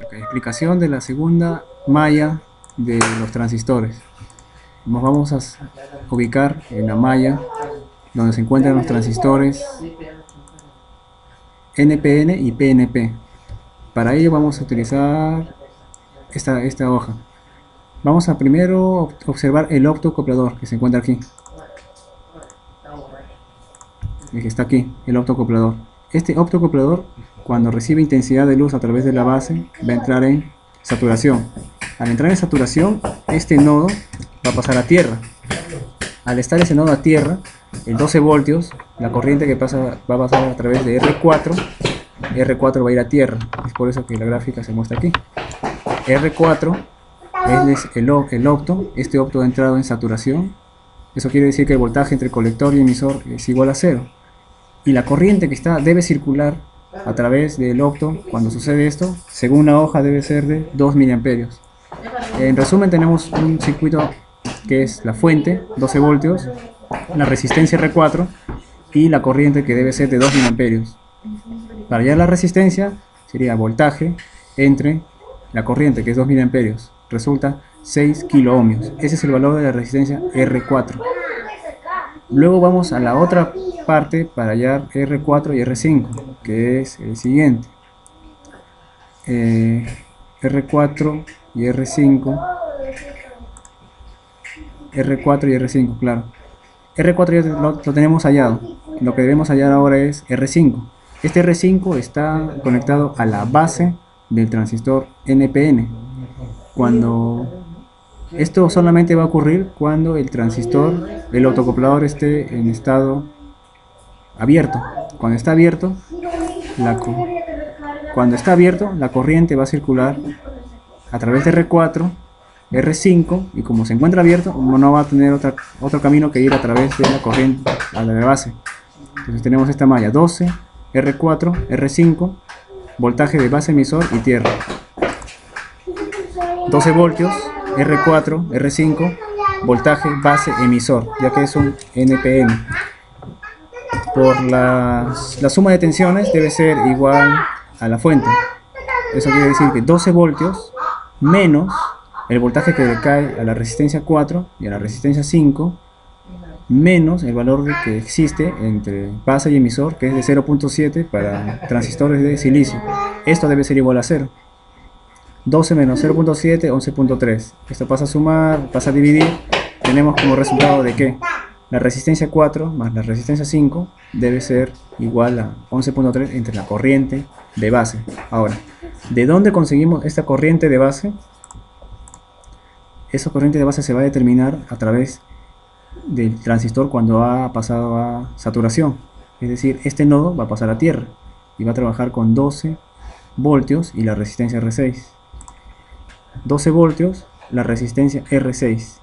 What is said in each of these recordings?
Ok, explicación de la segunda malla de los transistores. Nos vamos a ubicar en la malla donde se encuentran los transistores NPN y PNP. Para ello vamos a utilizar esta hoja. Vamos a primero observar el optocoplador que se encuentra aquí. El que está aquí, el optocoplador. Este optocoplador, cuando recibe intensidad de luz a través de la base, va a entrar en saturación. Al entrar en saturación, este nodo va a pasar a tierra. Al estar ese nodo a tierra, el 12 voltios, la corriente que pasa va a pasar a través de R4. R4 va a ir a tierra, es por eso que la gráfica se muestra aquí. R4 es el opto, este opto ha entrado en saturación. Eso quiere decir que el voltaje entre colector y emisor es igual a 0. Y la corriente que debe circular a través del opto, cuando sucede esto, según la hoja debe ser de 2 miliamperios. En resumen, tenemos un circuito que es la fuente, 12 voltios, la resistencia R4 y la corriente que debe ser de 2 miliamperios. Para hallar la resistencia sería voltaje entre la corriente, que es 2 miliamperios, resulta 6 kiloohmios. Ese es el valor de la resistencia R4. Luego vamos a la otra parte para hallar R4 y R5, que es el siguiente. R4 y R5. R4 y R5, claro. R4 ya lo tenemos hallado. Lo que debemos hallar ahora es R5. Este R5 está conectado a la base del transistor NPN. Esto solamente va a ocurrir cuando el transistor, el autocoplador esté en estado abierto. Cuando está abierto, la corriente va a circular a través de R4, R5, y como se encuentra abierto, no va a tener otro camino que ir a través de la corriente a la base. Entonces tenemos esta malla 12, R4, R5, voltaje de base, emisor y tierra. 12 voltios, R4, R5, voltaje base, emisor, ya que es un NPN. Por la suma de tensiones debe ser igual a la fuente. Eso quiere decir que 12 voltios menos el voltaje que le cae a la resistencia 4 y a la resistencia 5, menos el valor que existe entre base y emisor, que es de 0.7 para transistores de silicio. Esto debe ser igual a 0. 12 menos 0.7, 11.3. Esto pasa a sumar, pasa a dividir. Tenemos como resultado de que la resistencia 4 más la resistencia 5 debe ser igual a 11.3 entre la corriente de base. Ahora, ¿de dónde conseguimos esta corriente de base? Esa corriente de base se va a determinar a través del transistor cuando ha pasado a saturación. Es decir, este nodo va a pasar a tierra y va a trabajar con 12 voltios y la resistencia R6. 12 voltios, la resistencia R6.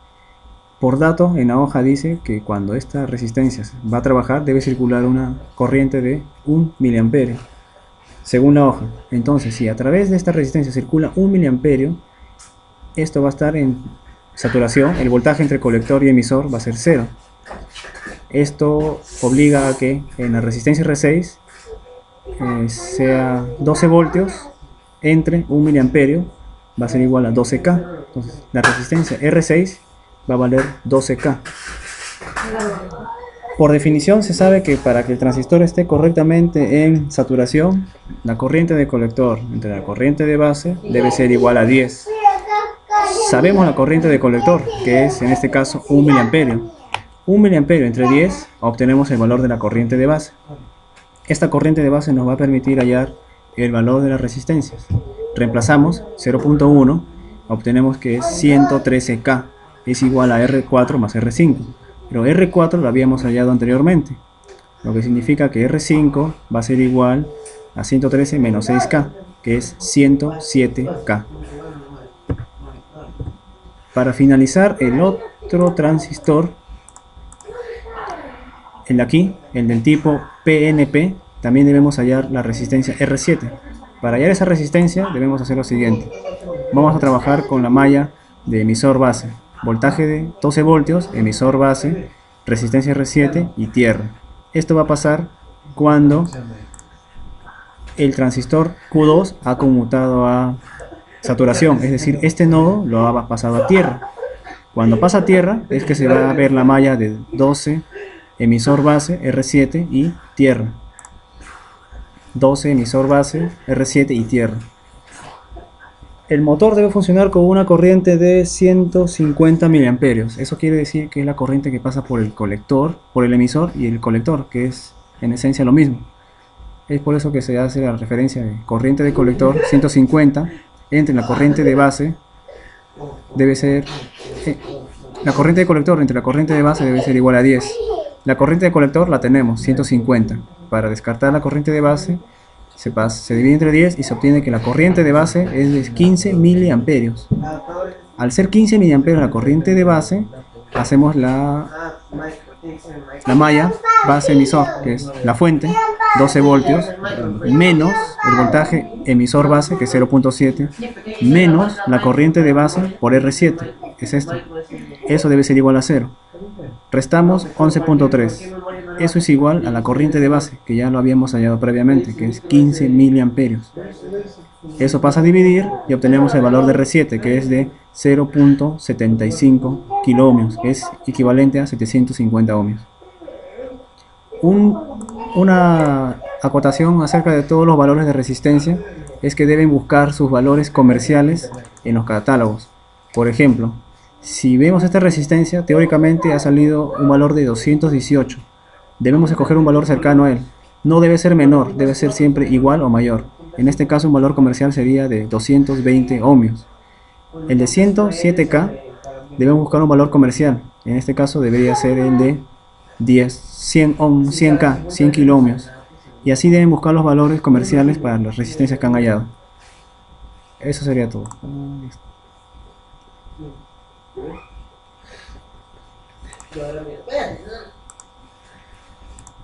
Por dato, en la hoja dice que cuando esta resistencia va a trabajar debe circular una corriente de 1 miliamperio, según la hoja. Entonces, si a través de esta resistencia circula 1 miliamperio, esto va a estar en saturación, el voltaje entre colector y emisor va a ser 0. Esto obliga a que en la resistencia R6 sea 12 voltios entre 1 miliamperio, va a ser igual a 12K. Entonces la resistencia R6 va a valer 12K. Por definición se sabe que para que el transistor esté correctamente en saturación, la corriente de colector entre la corriente de base debe ser igual a 10. Sabemos la corriente de colector, que es en este caso 1 miliamperio. 1 miliamperio entre 10 obtenemos el valor de la corriente de base. Esta corriente de base nos va a permitir hallar el valor de las resistencias. Reemplazamos 0.1, obtenemos que es 113K, es igual a R4 más R5. Pero R4 lo habíamos hallado anteriormente, lo que significa que R5 va a ser igual a 113 menos 6K, que es 107K. Para finalizar, el otro transistor, el de aquí, el del tipo PNP, también debemos hallar la resistencia R7. Para hallar esa resistencia debemos hacer lo siguiente. Vamos a trabajar con la malla de emisor base. Voltaje de 12 voltios, emisor base, resistencia R7 y tierra. Esto va a pasar cuando el transistor Q2 ha conmutado a saturación, es decir, este nodo lo ha pasado a tierra. Cuando pasa a tierra es que se va a ver la malla de 12, emisor base, R7 y tierra. 12, emisor base, R7 y tierra. El motor debe funcionar con una corriente de 150 miliamperios. Eso quiere decir que es la corriente que pasa por el colector, por el emisor y el colector, que es en esencia lo mismo. Es por eso que se hace la referencia de corriente de colector 150 entre la corriente de base debe ser la corriente de colector entre la corriente de base debe ser igual a 10. La corriente de colector la tenemos 150. Para descartar la corriente de base se divide entre 10 y se obtiene que la corriente de base es de 15 miliamperios. Al ser 15 miliamperios la corriente de base, hacemos la malla base emisor, que es la fuente, 12 voltios, menos el voltaje emisor base, que es 0.7, menos la corriente de base por R7, es esto. Eso debe ser igual a 0. Restamos 11.3. Eso es igual a la corriente de base, que ya lo habíamos hallado previamente, que es 15 miliamperios. Eso pasa a dividir y obtenemos el valor de R7, que es de 0.75 kiloohmios, que es equivalente a 750 ohmios. Una acotación acerca de todos los valores de resistencia es que deben buscar sus valores comerciales en los catálogos. Por ejemplo, si vemos esta resistencia, teóricamente ha salido un valor de 218. Debemos escoger un valor cercano a él. No debe ser menor, debe ser siempre igual o mayor. En este caso un valor comercial sería de 220 ohmios. El de 107K debemos buscar un valor comercial. En este caso debería ser el de 100K, 100 kiloohmios. Y así deben buscar los valores comerciales para las resistencias que han hallado. Eso sería todo. Listo.